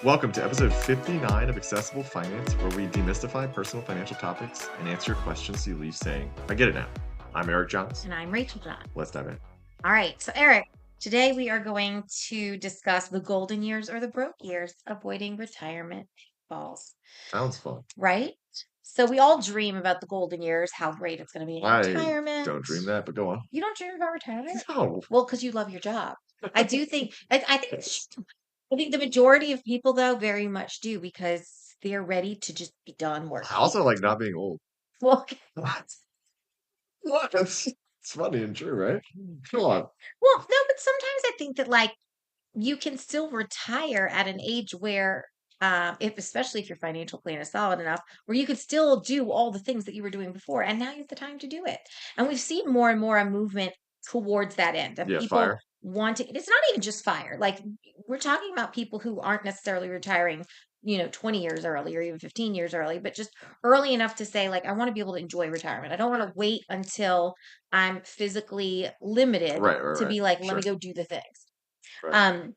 Welcome to episode 59 of Accessible Finance, where we demystify personal financial topics and answer your questions so you leave saying, I get it now. I'm Eric Johns. And I'm Rachel John. Let's dive in. All right. So, Eric, today we are going to discuss the golden years or the broke years, avoiding retirement pitfalls, Sounds fun. right? So, we all dream about the golden years, how great it's going to be in I retirement. don't dream that, but go on. You don't dream about retirement? No. Well, because you love your job. I do think, I think the majority of people, though, very much do because they're ready to just be done I working. also like not being old. Well, What? It's funny and true, right? Come on. well, no, but sometimes I think that you can still retire at an age where if especially if your financial plan is solid enough where you could still do all the things that you were doing before and now you have the time to do it. And we've seen more and more a movement towards that end of Yeah, people fire. wanting, it's not even just fire, like we're talking about people who aren't necessarily retiring 20 years early or even 15 years early, but just early enough to say, like, I want to be able to enjoy retirement. I don't want to wait until I'm physically limited Right, right, to right. be like, let me Sure. go do the things. Right. um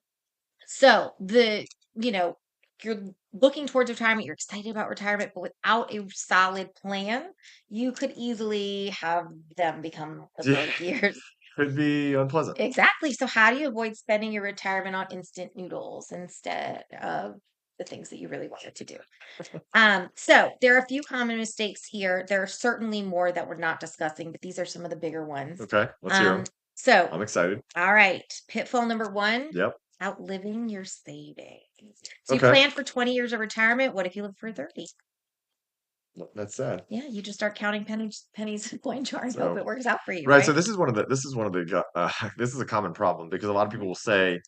so you know, you're looking towards retirement, you're excited about retirement, but without a solid plan, you could easily have them become the Yeah, broke years. could be unpleasant. Exactly. So how do you avoid spending your retirement on instant noodles instead of the things that you really wanted to do? So there are a few common mistakes here. There are certainly more that we're not discussing, but these are some of the bigger ones. Okay, let's hear Um, them. so I'm excited. all right. Pitfall number one, Yep. outliving your savings. So you Okay. plan for 20 years of retirement. What if you live for 30? That's sad. Yeah, you just start counting pennies in a coin jar and hope So, it works out for you, right. So right? this is one of the this is a common problem because a lot of Mhm. people will say,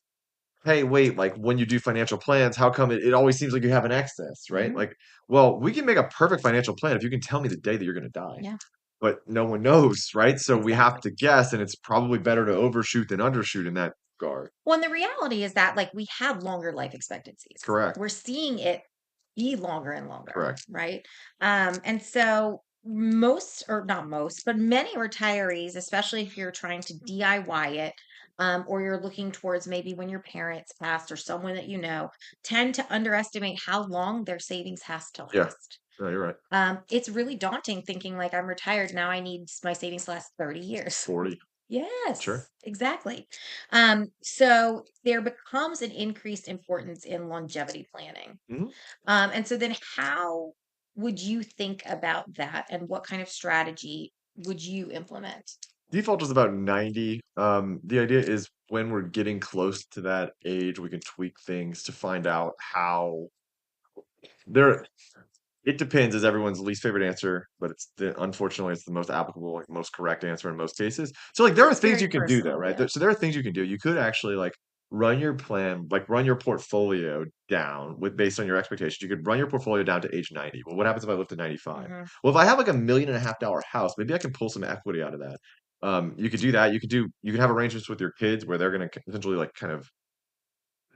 hey, wait, like when you do financial plans, how come it always seems like you have an excess, right? Mhm. Like, well, we can make a perfect financial plan if you can tell me the day that you're going to die, Yeah, but no one knows, right? So we have exactly. to guess, and it's probably better to overshoot than undershoot in that regard. Well, and the reality is that we have longer life expectancies. Correct. We're seeing it be longer and longer, Correct. right? And so most, or not most, but many retirees, especially if you're trying to DIY it, or you're looking towards maybe when your parents passed or someone that you know, tend to underestimate how long their savings has to Yeah. last. No, you're right. It's really daunting thinking like I'm retired now. I need my savings to last 30 years. 40. Sure. Yes, exactly. So there becomes an increased importance in longevity planning. Mhm. And so then how would you think about that and what kind of strategy would you implement? Default is about 90. The idea is when we're getting close to that age, we can tweak things to find out how there. It depends is everyone's least favorite answer, but unfortunately it's the most applicable, like most correct answer in most cases. So like there are It's things very you can do though, personal, right? yeah. So there are things you can do. You could actually like run your plan, like run your portfolio down with based on your expectations. You could run your portfolio down to age 90. Well, what happens if I live to 95? Hmm. Well, if I have like $1.5 million house, maybe I can pull some equity out of that. You could do that. You could have arrangements with your kids where they're going to essentially like kind of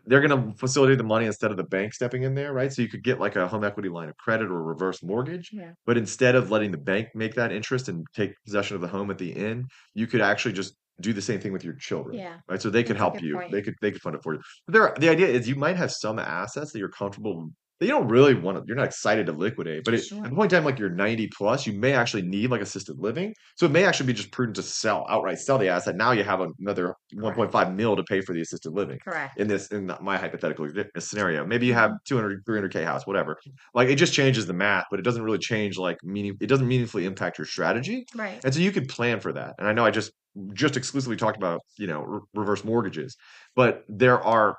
they're gonna facilitate the money instead of the bank stepping in there, right? So you could get like a home equity line of credit or a reverse mortgage, Yeah. but instead of letting the bank make that interest and take possession of the home at the end, you could actually just do the same thing with your children, Yeah. right? So they could That's a help good you. point. They could fund it for you. But the idea is you might have some assets that you're comfortable that you don't really want to, you're not excited to liquidate, but at Sure. the point in time, like you're 90 plus, you may actually need like assisted living. So it may actually be just prudent to sell the asset. Now you have another Correct. 1.5 mil to pay for the assisted living Correct. my hypothetical scenario. Maybe you have Hmm. 200, 300K house, whatever. Like it just changes the math, but it doesn't really change it doesn't meaningfully impact your strategy. Right. And so you could plan for that. And I know I just exclusively talked about, reverse mortgages, but there are,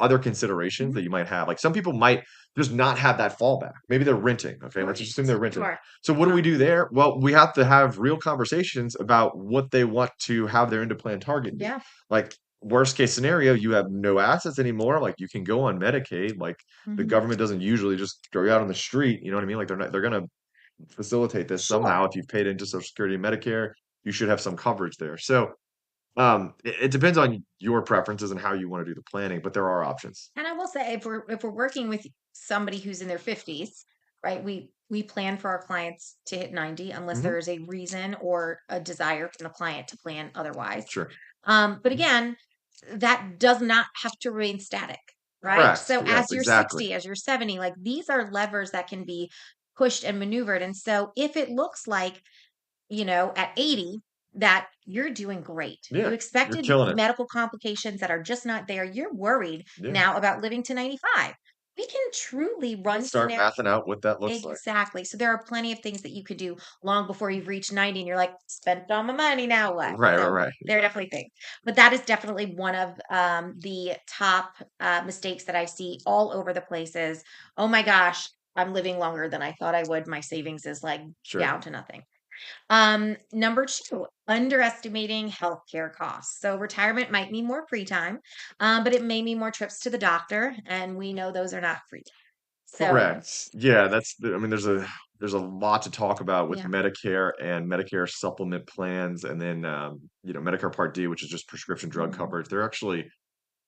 other considerations Hmm. that you might have. Like some people might just not have that fallback. Maybe they're renting. Okay. Let's Right. just assume they're renting. Sure. So what do we do there? Well, we have to have real conversations about what they want to have their end of plan target be. Yeah. Like worst case scenario, you have no assets anymore. Like you can go on Medicaid. Like the Hmm. government doesn't usually just throw you out on the street. You know what I mean? Like they're gonna facilitate this somehow. Sure. If you've paid into Social Security and Medicare, you should have some coverage there. So it depends on your preferences and how you want to do the planning, but there are options. And I will say, if we're working with somebody who's in their 50s, right? We plan for our clients to hit 90 unless Hmm. there is a reason or a desire from the client to plan otherwise. Sure. But Mhm. again, that does not have to remain static. right? Correct. So Yes, as you're exactly. 60, as you're 70, like these are levers that can be pushed and maneuvered. And so if it looks like, at 80 that you're doing great. You Yeah, you're expected killing it. medical complications that are just not there. You're worried Yeah. now about living to 95. We can truly run Start scenarios. mathing out what that looks like. Exactly. So there are plenty of things that you could do long before you've reached 90 and you're like, spent all my money, now what? Right, right, So right. there are definitely things. But that is definitely one of the top mistakes that I see all over the places. Oh my gosh, I'm living longer than I thought I would. My savings is like Sure. down to nothing. Number two, underestimating healthcare costs. So retirement might mean more free time, but it may mean more trips to the doctor, and we know those are not free. So Correct. Yeah, I mean, there's a lot to talk about with yeah. Medicare and Medicare supplement plans, and then Medicare Part D, which is just prescription drug Mhm. coverage. They're actually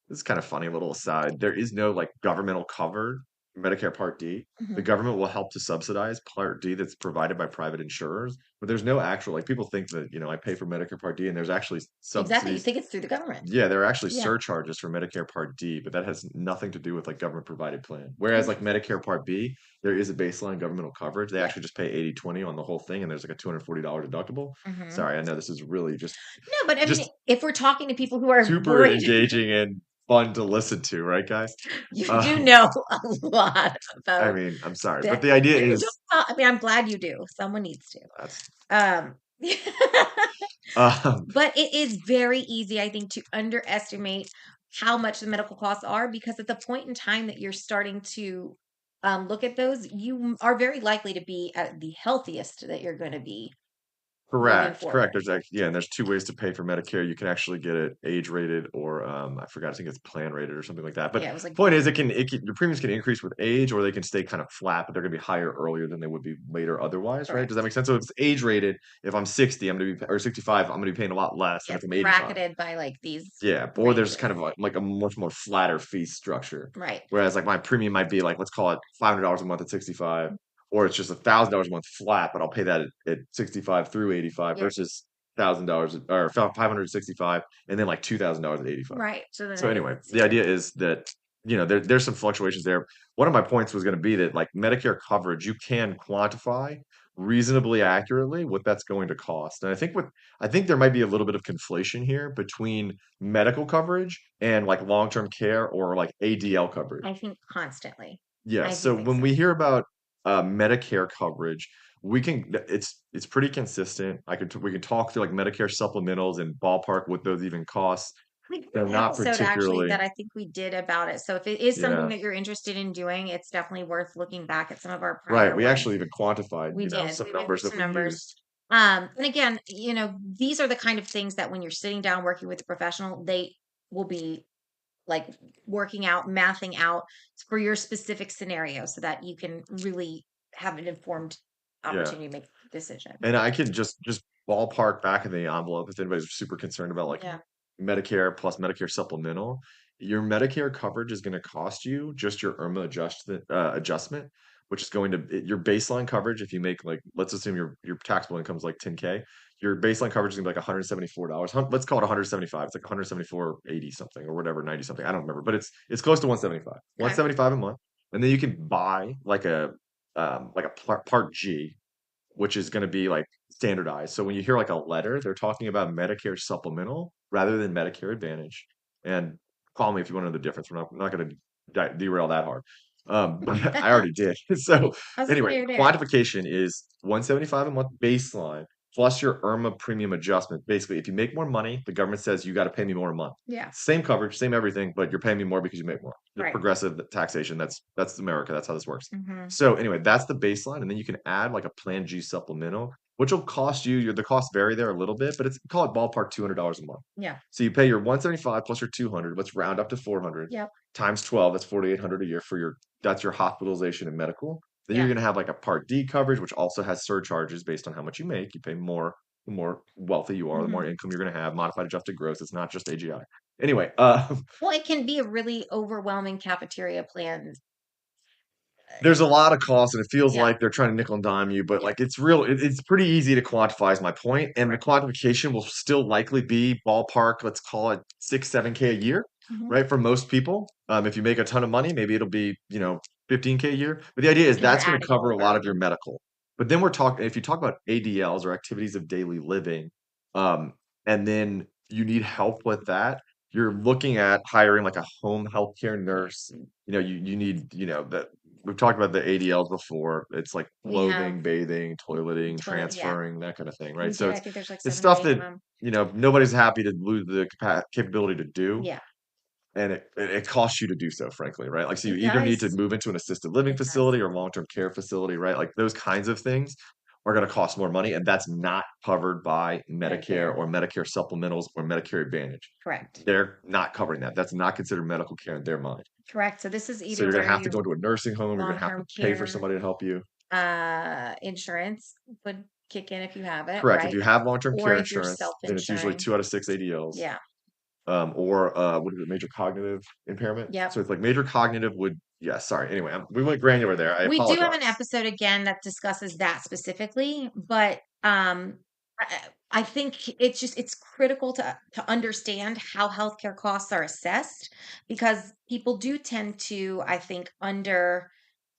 This is kind of funny, little aside. There is no like governmental covered Medicare Part D. The Mhm. government will help to subsidize Part D that's provided by private insurers, but there's no actual like people think that, I pay for Medicare Part D and there's actually Exactly. You subsidies. think it's through the government. Yeah, there are actually Yeah. surcharges for Medicare Part D, but that has nothing to do with like government provided plan. Whereas like Mhm. Medicare Part B, there is a baseline governmental coverage. They Yeah. actually just pay 80/20 on the whole thing and there's like a $240 deductible. Mhm. Sorry, I know this is really No, but I mean, just if we're talking to people who are super worried, engaging and fun to listen to, right, guys? you do Um, know a lot I about mean, I'm sorry, but that. the idea And you don't, is well, I mean, I'm glad you do. Someone needs to. that's Um, um, but it is very easy, I think, to underestimate how much the medical costs are because at the point in time that you're starting to look at those, are very likely to be at the healthiest that you're going to be moving correct, correct. forward. There's like yeah, and there's two ways to pay for Medicare. You can actually get it age rated or I forgot, I think it's plan rated or something like that. But Yeah, it was like, point is it can your premiums can increase with age or they can stay kind of flat, but they're gonna be higher earlier than they would be later otherwise, right? Does that correct. make sense? So if it's age rated, if I'm 60, I'm gonna be or 65, I'm gonna be paying a lot less than Yeah, if it's I'm 85. bracketed by like these Yeah, or there's kind ranges. of like a much more flatter fee structure. Right. Whereas like my premium might be like, let's call it $500 a month at 65, or it's just $1,000 a month flat, but I'll pay that at 65 through 85 Yeah. versus $1,000 or 565 and then like $2,000 at 85. Right. So then So it anyway, it's the even. idea is that there's some fluctuations there. One of my points was going to be that like Medicare coverage, you can quantify reasonably accurately what that's going to cost. And I think there might be a little bit of conflation here between medical coverage and like long-term care or like ADL coverage. I think constantly. Yeah, I do so think when so. we hear about Medicare coverage, it's pretty consistent. We can talk through like Medicare supplementals and ballpark what those even cost. We did They're an not episode actually particularly that I think we did about it. So if it is something yeah, that you're interested in doing, it's definitely worth looking back at some of our right. prior We actually ones. even quantified, We did. some We went through numbers that some we numbers. used. And again, these are the kind of things that when you're sitting down working with a professional, they will be like working out, mathing out for your specific scenario so that you can really have an informed Yeah. opportunity to make a decision. And I can just ballpark back in the envelope if anybody's super concerned about like Yeah. Medicare plus Medicare supplemental. Your Medicare coverage is going to cost you just your IRMA adjustment, which is going to your baseline coverage. If you make like, let's assume your taxable income is like 10K, your baseline coverage is going to be like $174. Let's call it 175. It's like 174.80 something or whatever, 90 something. I don't remember, but it's close to 175. Okay. 175 a month, and then you can buy like a Part G, which is going to be like standardized. So when you hear like a letter, they're talking about Medicare supplemental rather than Medicare Advantage. And call me if you want to know the difference. I'm not going to derail that hard. But I already did. So I was looking anyway, at your dad. quantification is 175 a month baseline plus your IRMA premium adjustment. Basically, if you make more money, the government says you got to pay me more a month. Yeah. Same coverage, same everything, but you're paying me more because you make more. Just Right. progressive taxation. That's America. That's how this works. Hmm. So anyway, that's the baseline, and then you can add like a Plan G supplemental, which will cost you. The costs vary there a little bit, but it's call it ballpark $200 a month. Yeah. So you pay your 175 plus your 200. Let's round up to 400 Yep. times 12. That's 4,800 a year for that's your hospitalization and medical. Then you're Yeah. going to have like a Part D coverage, which also has surcharges based on how much you make. You pay more the more wealthy you are, the more Hmm. income you're going to have. Modified adjusted gross. It's not just AGI. Anyway, Well, it can be a really overwhelming cafeteria plan. there's a lot of costs, and it feels Yeah. like they're trying to nickel and dime you, but Yeah. like it's pretty easy to quantify is my point. And the Right. quantification will still likely be ballpark, let's call it 6, 7K a year. Mhm. right? For most people, if you make a ton of money, maybe it'll be, 15K a year. But the idea is And you're that's going to adding cover a lot over. of your medical. But then we're talking, if you talk about ADLs or activities of daily living, um, and then you need help with that, you're looking at hiring like a home healthcare nurse. You need, that we've talked about the ADLs before. It's like We have clothing, bathing, toileting, toilet, yeah. transferring, that kind of thing, right? We So do. I it's think there's like it's 7 or stuff 8 of that, them. nobody's happy to lose the capability to do, Yeah, and it costs you to do so, frankly, right? Like, so you it either need to does. move into an assisted living It does. facility or long-term care facility, right? Like those kinds of things are going to cost more money, and that's not covered by Medicare Medicare. or Medicare supplementals or Medicare Advantage. Correct. They're not covering that. That's not considered medical care in their mind. Correct. So this is So either you're going to where have to you go to a nursing home, you're going to have to long-term pay for care, somebody to help you. insurance would kick in if you have it, Correct. If right? you have long-term Or care if you're insurance, then it's usually self-insuring. 2 out of 6 ADLs. Yeah. Or what is it, major cognitive impairment. Yep. So it's like major cognitive would, yeah, sorry. Anyway, we went granular there. I We do have an apologize. episode again that discusses that specifically, but I, I think it's critical to understand how healthcare costs are assessed because people do tend to, I think, under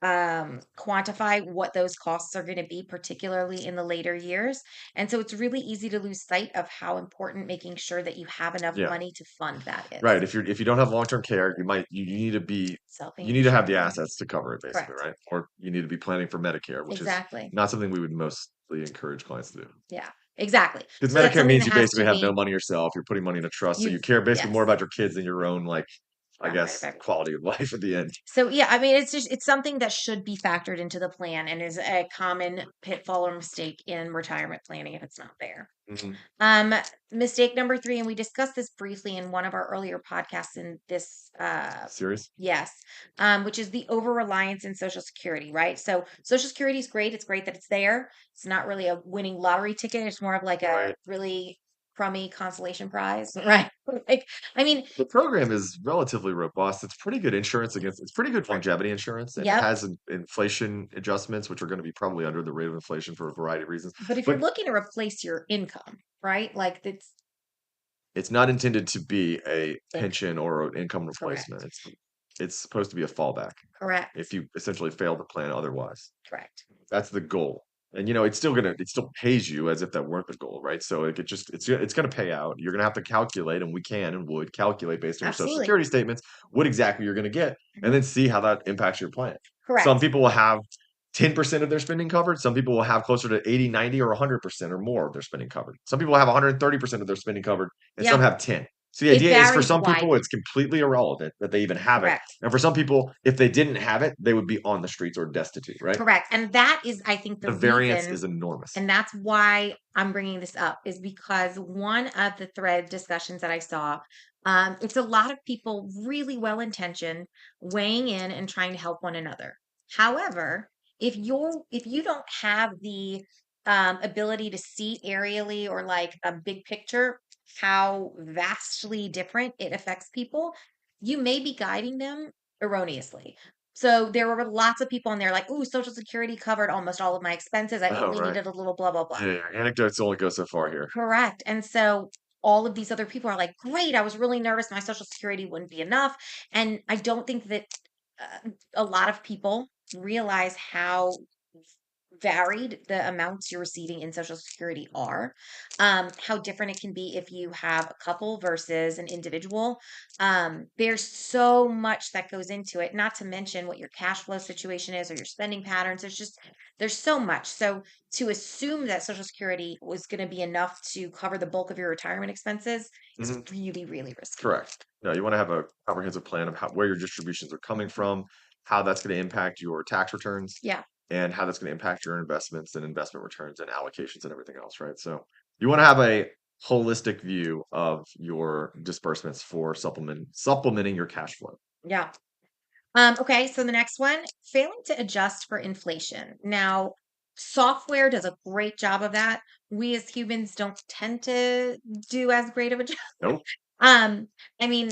quantify what those costs are going to be, particularly in the later years. And so it's really easy to lose sight of how important making sure that you have enough Yeah, money to fund that right. is. If you don't have long-term care, you need to be you need to have the Self-insuring. assets to cover it, basically, Correct. right? Or you need to be planning for Medicare, which is Exactly. not something we would mostly encourage clients to do. Yeah. Exactly. Because So that's Medicare something means that you has basically to have no be money yourself. You're putting money in a trust, so you you've care basically more yes. about your kids than your own, like, I Right, right, guess, right. quality of life at the end. So yeah, I mean, it's something that should be factored into the plan and is a common pitfall or mistake in retirement planning if it's not there. Mhm. Um, Mistake number 3, and we discussed this briefly in one of our earlier podcasts in this, Serious? yes, which is the over reliance in Social Security, right? So Social Security is great. It's great that it's there. It's not really a winning lottery ticket. It's more of like a Right. really crummy consolation prize, right? Like, I mean, The program is relatively robust. It's pretty good insurance against it's pretty good for, longevity insurance, and it yep. has inflation adjustments, which are going to be probably under the rate of inflation for a variety of reasons. But if you're But looking to replace your income, right? Like it's it's not intended to be a income. pension or an income replacement. Correct. It's supposed to be a fallback if Correct. you essentially fail to plan otherwise. Correct. That's the goal. And it still pays you as if that weren't the goal, right? So like it's gonna pay out. You're gonna have to calculate, and we can and would calculate based on your social Absolutely. security statements what exactly you're gonna get, and Mhm. then see how that impacts your plan. Some Correct. people will have 10% of their spending covered. Some people will have closer to 80, 90, or 100% or more of their spending covered. Some people have 130% of their spending covered, and some Yeah. have 10. So the It idea is for varies some people, widely. it's completely irrelevant that they even have it. Correct. And for some people, if they didn't have it, they would be on the streets or destitute, right? Correct. And that is, I think, the The variance reason, is enormous. and that's why I'm bringing this up, is because one of the thread discussions that I saw, it's a lot of people really well intentioned weighing in and trying to help one another. However, if you don't have the ability to see aerially or like a big picture, how vastly different it affects people, you may be guiding them erroneously. So there were lots of people in there like, "Ooh, Social Security covered almost all of my expenses. I Oh, only right. needed a little blah blah blah." Yeah, yeah, anecdotes only go so far here. Correct. And so all of these other people are like, "Great, I was really nervous my Social Security wouldn't be enough." And I don't think that a lot of people realize how varied the amounts you're receiving in Social Security are, how different it can be if you have a couple versus an individual. There's so much that goes into it, not to mention what your cash flow situation is or your spending patterns. There's so much. So to assume that Social Security was going to be enough to cover the bulk of your retirement expenses is Mhm. really, really risky. Correct. No, you wanna have a comprehensive plan of where your distributions are coming from, how that's gonna impact your tax returns, Yeah. and how that's gonna impact your investments and investment returns and allocations and everything else, right? So, you wanna have a holistic view of your disbursements for supplementing your cash flow. Yeah. Okay, so the next one, failing to adjust for inflation. Now, software does a great job of that. We as humans don't tend to do as great of a job. Nope. Um, I mean,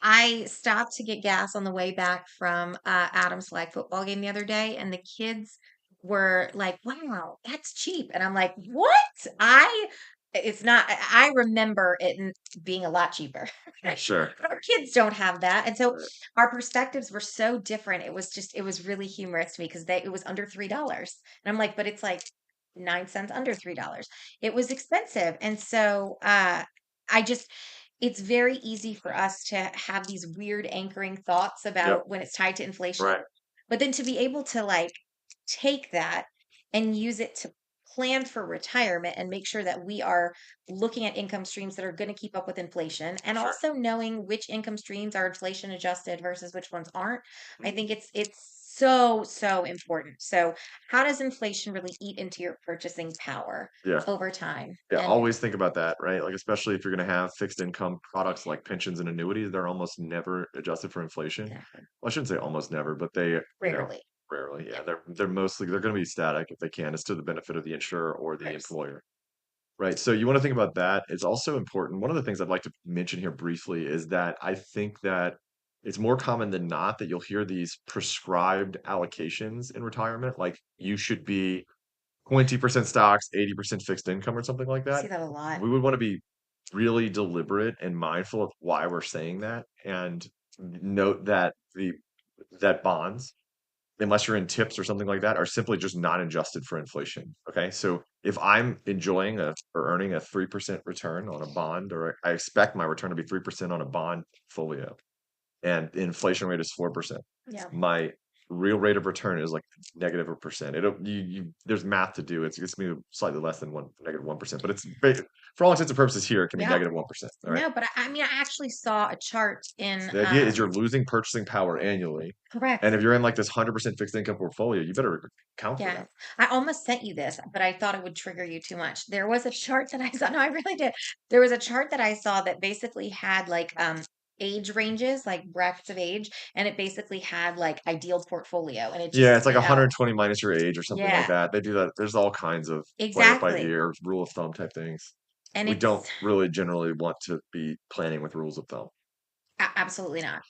I stopped to get gas on the way back from Adam's flag football game the other day, and the kids were like, "Wow, that's cheap," and I'm like, "What?" It's not. I remember it being a lot cheaper. Sure. Our kids don't have that, and so Right. our perspectives were so different. It was really humorous to me because it was under $3, and I'm like, but it's like 9 cents under $3. It was expensive, and so I just. It's very easy for us to have these weird anchoring thoughts Yep. about when it's tied to inflation, Right. but then to be able to like take that and use it to plan for retirement and make sure that we are looking at income streams that are going to keep up with inflation and Sure. also knowing which income streams are inflation adjusted versus which ones aren't. I Mhm. think it's so important. So how does inflation really eat into your purchasing power Yeah. over time? Yeah, And always think about that, right? Like, especially if you're gonna have fixed income products like pensions and annuities, they're almost never adjusted for inflation. exactly. Well, I shouldn't say almost never, but they, Rarely. rarely. Yeah, Yeah, they're mostly they're gonna be static if they can. It's to the benefit of the insurer or of the course. employer. Right. So you want to think about that. It's also important. One of the things I'd like to mention here briefly is that I think that it's more common than not that you'll hear these prescribed allocations in retirement, like you should be 20% stocks, 80% fixed income or something like I that. see that a lot. We would want to be really deliberate and mindful of why we're saying that and note that that bonds, unless you're in tips or something like that, are simply just not adjusted for inflation. Okay. So if I'm enjoying or earning a 3% return on a bond, or I expect my return to be 3% on a bond folio, and the inflation rate is 4%. Yeah. My real rate of return is like negative a percent. There's math to do. It's gonna be slightly less than one negative 1%, but for all intents and purposes here, it can be Yeah. negative 1%. All right. No, but I mean, I actually saw a chart So in the idea is you're losing purchasing power annually. And correct. if you're in like this 100% fixed income portfolio, you better account for Yeah. that. I almost sent you this, but I thought it would trigger you too much. There was a chart that I saw. No, I really did. There was a chart that I saw that basically had like age ranges, like brackets of age, and it basically had like ideal portfolio and it Yeah, just it's like spit out. 120 minus your age or something like Yeah, that. They do that. There's all kinds of play it by exactly. ear, rule of thumb type things. And We it's don't really generally want to be planning with rules of thumb, absolutely not.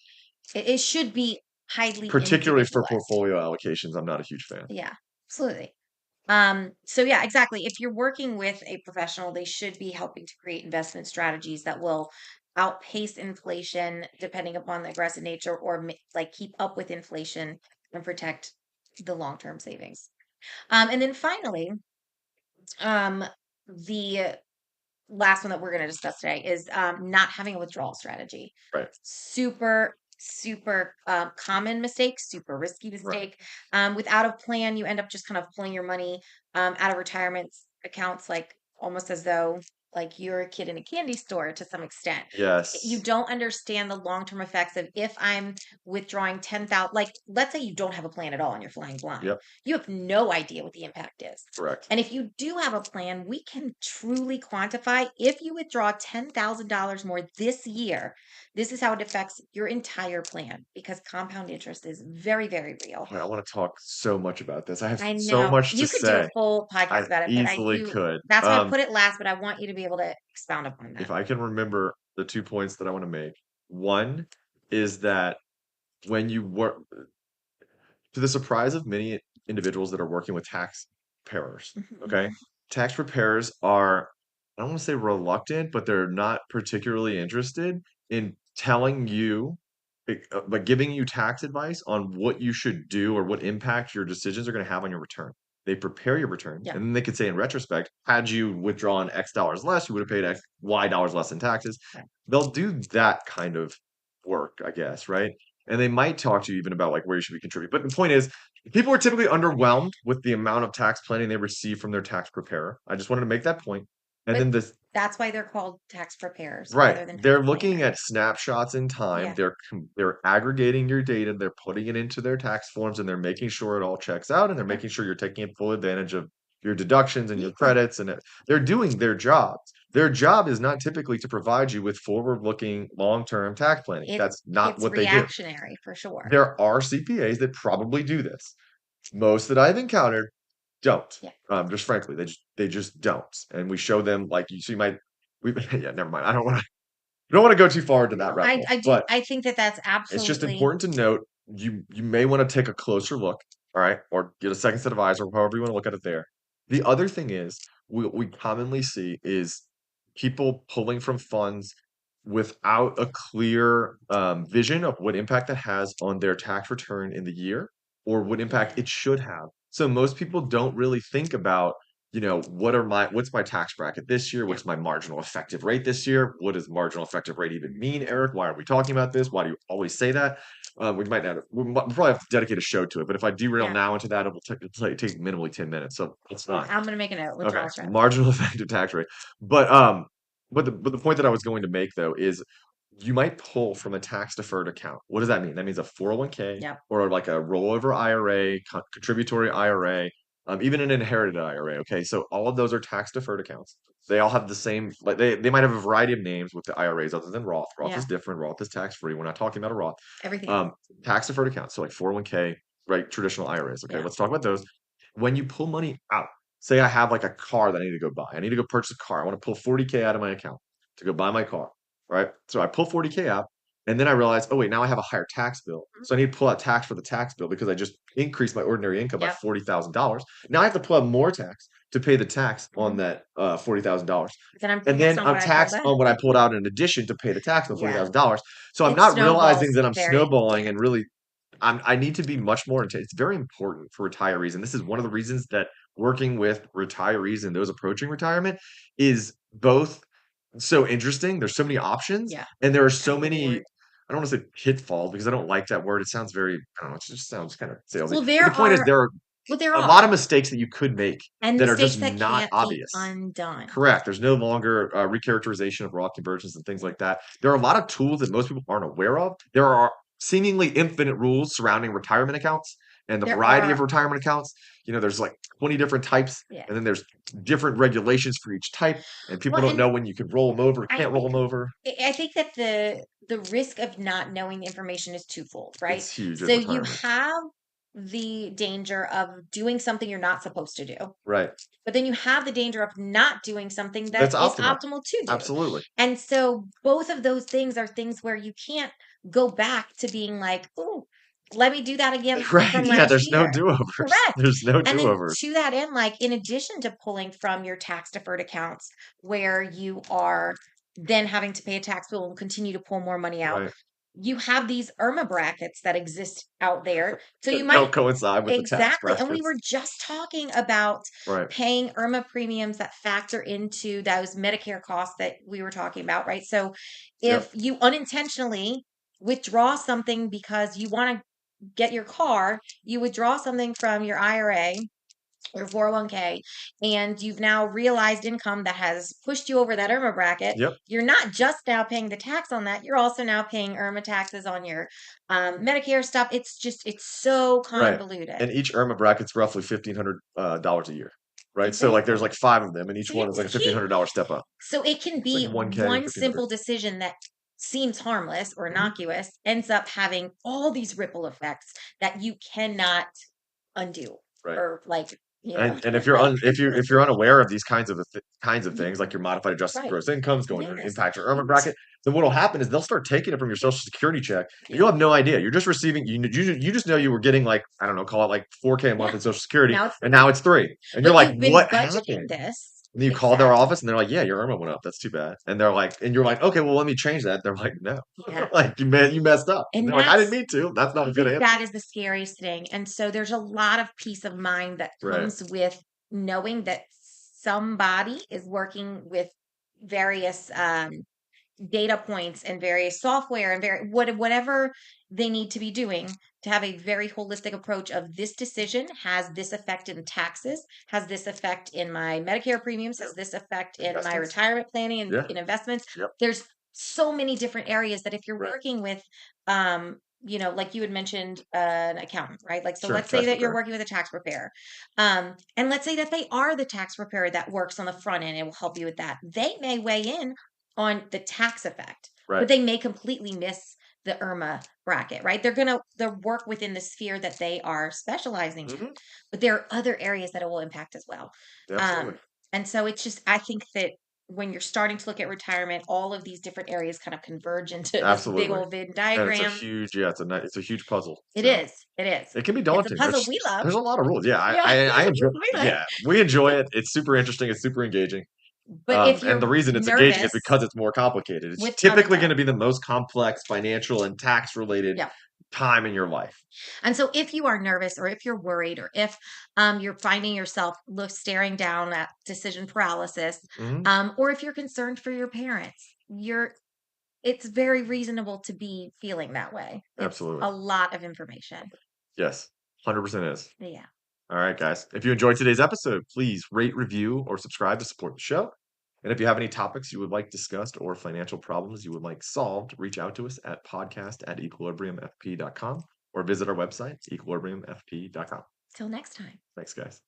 It should be highly particularly for individualized. portfolio allocations. I'm not a huge fan. Yeah, absolutely. So yeah, exactly. If you're working with a professional, they should be helping to create investment strategies that will outpace inflation depending upon the aggressive nature or like keep up with inflation and protect the long-term savings. And then finally, um, the last one that we're going to discuss today is not having a withdrawal strategy. Right. Super common mistake, super risky Right. mistake. Without a plan, you end up just kind of pulling your money out of retirement accounts, like almost as though like you're a kid in a candy store to some extent. You Yes. don't understand the long-term effects of if I'm withdrawing 10,000, like let's say you don't have a plan at all and you're flying blind. Yep. You have no idea what the impact is. Correct. And if you do have a plan, we can truly quantify if you withdraw $10,000 more this year, this is how it affects your entire plan because compound interest is very real. Boy, I want to talk so much about this. I have I so know much to you could do a say. full podcast I about it, but I easily do. could. That's why I put it last, but I want you to be able to expound upon If that. I can remember the 2 points that I want to make. One is that when you work, to the surprise of many individuals that are working with tax preparers, Mhm, okay? mhm. Tax preparers are, I don't want to say reluctant, but they're not particularly interested in telling you, but giving you tax advice on what you should do or what impact your decisions are going to have on your return. They prepare your return, Yeah, and then they could say in retrospect, had you withdrawn X dollars less, you would have paid X, Y dollars less in taxes. right. They'll do that kind of work, I guess, right? And they might talk to you even about like where you should be contributing. But the point is, people are typically underwhelmed with the amount of tax planning they receive from their tax preparer. I just wanted to make that point. And But then this, that's why they're called tax preparers right, rather than tax they're looking planners. at snapshots in time. Yeah, They're aggregating your data, they're putting it into their tax forms, and they're making sure it all checks out, and they're yeah, making sure you're taking full advantage of your deductions and your yeah. credits, and they're doing their jobs. Their job is not typically to provide you with forward-looking long-term tax planning. It That's not it's what they do. reactionary for sure. There are CPAs that probably do this. Most that I've encountered don't. Yeah. Just frankly, they just don't. And we show them like you see my we yeah, never mind. I don't want to go too far into that No, rabbit hole. I do. But I think that that's it's just absolutely important to note you may want to take a closer look, all right, or get a second set of eyes or however you want to look at it there. The other thing is we commonly see is people pulling from funds without a clear vision of what impact that has on their tax return in the year or what impact Yeah. it should have. So most people don't really think about, what's my tax bracket this year? Yeah. What's my marginal effective rate this year? What does marginal effective rate even mean, Eric? Why are we talking about this? Why do you always say that? We'll probably have to dedicate a show to it, but if I derail Yeah. now into that, it'll take minimally 10 minutes. So it's not. I'm gonna make a note. Okay, Withdrawal strategy. marginal effective tax rate. But the point that I was going to make though is you might pull from a tax deferred account. What does that mean? That means a 401k Yep. or like a rollover IRA, contributory IRA, even an inherited IRA. Okay, so all of those are tax deferred accounts. They all have the same, like they might have a variety of names with the IRAs other than Roth. Roth is Yeah. different. Roth is tax free. We're not talking about a Roth. Everything else. Um, Tax deferred accounts, so like 401k, right? Traditional IRAs. Okay, Yeah. let's talk about those. When you pull money out, say I have like a car that I need to go buy. I need to go purchase a car. I want to pull 40k out of my account to go buy my car, right? So I pull 40k out, and then I realize, oh wait, now I have a higher tax bill. Mhm. So I need to pull out tax for the tax bill because I just increased my ordinary income by Yep. $40,000. Now I have to pull out more tax to pay the tax on Mhm. that $40,000. Then I'm And taxed then on I'm what I pulled taxed out. on what I pulled out in addition to pay the tax on Yeah. $40,000. So I'm It not realizing snowballs that I'm very snowballing yeah. and really I need to be much more intense. It's very important for retirees, and this is one of the reasons that working with retirees and those approaching retirement is both so interesting. There's so many options, Yeah. and there are I so hate the many. word. I don't want to say pitfalls because I don't like that word. It sounds very, I don't know, it just sounds kind of salesy. Well, But the point is, there are there a lot are. of mistakes that you could make And that are mistakes just that not can't be obvious. undone. Correct. There's no longer recharacterization of raw conversions and things like that. There are a lot of tools that most people aren't aware of. There are seemingly infinite rules surrounding retirement accounts and the There variety of are retirement accounts. There's like 20 different types, yeah. and then there's different regulations for each type, and people Well, don't and know when you can roll them over, I can't roll think them over. I think that the risk of not knowing the information is twofold, right? It's huge So in you retirement. have the danger of doing something you're not supposed to do, Right. but then you have the danger of not doing something that That's is optimal. optimal to do. Absolutely. And so both of those things are things where you can't go back to being like, "Oh, let me do that again Right. from Yeah. last There's no year." do-overs. Correct. There's no And then do-overs. to that end, like in addition to pulling from your tax deferred accounts where you are then having to pay a tax bill and continue to pull more money out, Right. you have these IRMA brackets that exist out there. So you That might don't coincide with the tax exactly. And we brackets. were just talking about Right. paying IRMA premiums that factor into those Medicare costs that we were talking about, right? So if Yep. you unintentionally withdraw something because you want to get your car, you withdraw something from your IRA or 401k, and you've now realized income that has pushed you over that IRMA bracket. Yep. You're not just now paying the tax on that, you're also now paying IRMA taxes on your Medicare stuff. It's so Right. convoluted. And each IRMA bracket's roughly $1,500 a year. Right. So like there's Exactly. like five of them, and each So you one is like a keep $1,500 step up. so it can It's like be 1K, one 1,500. simple decision that seems harmless or Mhm. innocuous ends up having all these ripple effects that you cannot undo Right. or like, you know, And if you're unaware of these kinds of things, like your modified adjusted right. gross incomes going to Yes. impact your IRMA bracket, then what'll happen is they'll start taking it from your Social Security check, and Yeah. you'll have no idea. You're just receiving you just know you were getting like, I don't know, call it like 4K a month Yeah. in Social Security, Now it's and now it's 3. And you're but like, you've been "What budgeting happened?" this. And then you call their Exactly. office, and they're like, "Yeah, your IRMA went up. That's too bad." And they're like, and you're like, "Okay, well, let me change that." They're like, "No." Yeah. Like, you messed up. And And they're like, "I didn't mean to." That's not I a good think answer. that is the scariest thing. And so there's a lot of peace of mind that Right. comes with knowing that somebody is working with various data points and various software and whatever they need to be doing to have a very holistic approach of this decision has this effect in taxes, has this effect in my Medicare premiums, has this effect in my Investments. retirement planning and Yeah. in investments. Yep. There's so many different areas that if you're Right. working with like you had mentioned an accountant, right? Like so Sure. let's say Tax that you're preparer. working with a tax preparer. And let's say that they are the tax preparer that works on the front end and will help you with that. They may weigh in on the tax effect, but Right. they may completely miss the IRMA bracket, right? They'll work within the sphere that they are specializing in, Mhm. but there are other areas that it will impact as well. Absolutely. And so it's just I think that when you're starting to look at retirement, all of these different areas kind of converge into this big Absolutely. old Venn And it's a diagram. huge yeah, it's a huge puzzle. It So, is. It is. it can be It's a daunting. puzzle we love. There's a lot of rules. Yeah, I Yeah, I I enjoy we like. yeah, we enjoy it. It's super interesting, it's super engaging. But if And the you're reason it's engaging is nervous because it's more complicated. It's without a typically going doubt. to be the most complex financial and tax related Yeah. time in your life. And so if you are nervous or if you're worried or if you're finding yourself staring down at decision paralysis, Hmm. or if you're concerned for your parents, it's very reasonable to be feeling that way. It's Absolutely. a lot of information. Yes. 100% is. Yeah. All right, guys. If you enjoyed today's episode, please rate, review, or subscribe to support the show. And if you have any topics you would like discussed or financial problems you would like solved, reach out to us at podcast@equilibriumfp.com or visit our website, equilibriumfp.com. Till next time. Thanks, guys.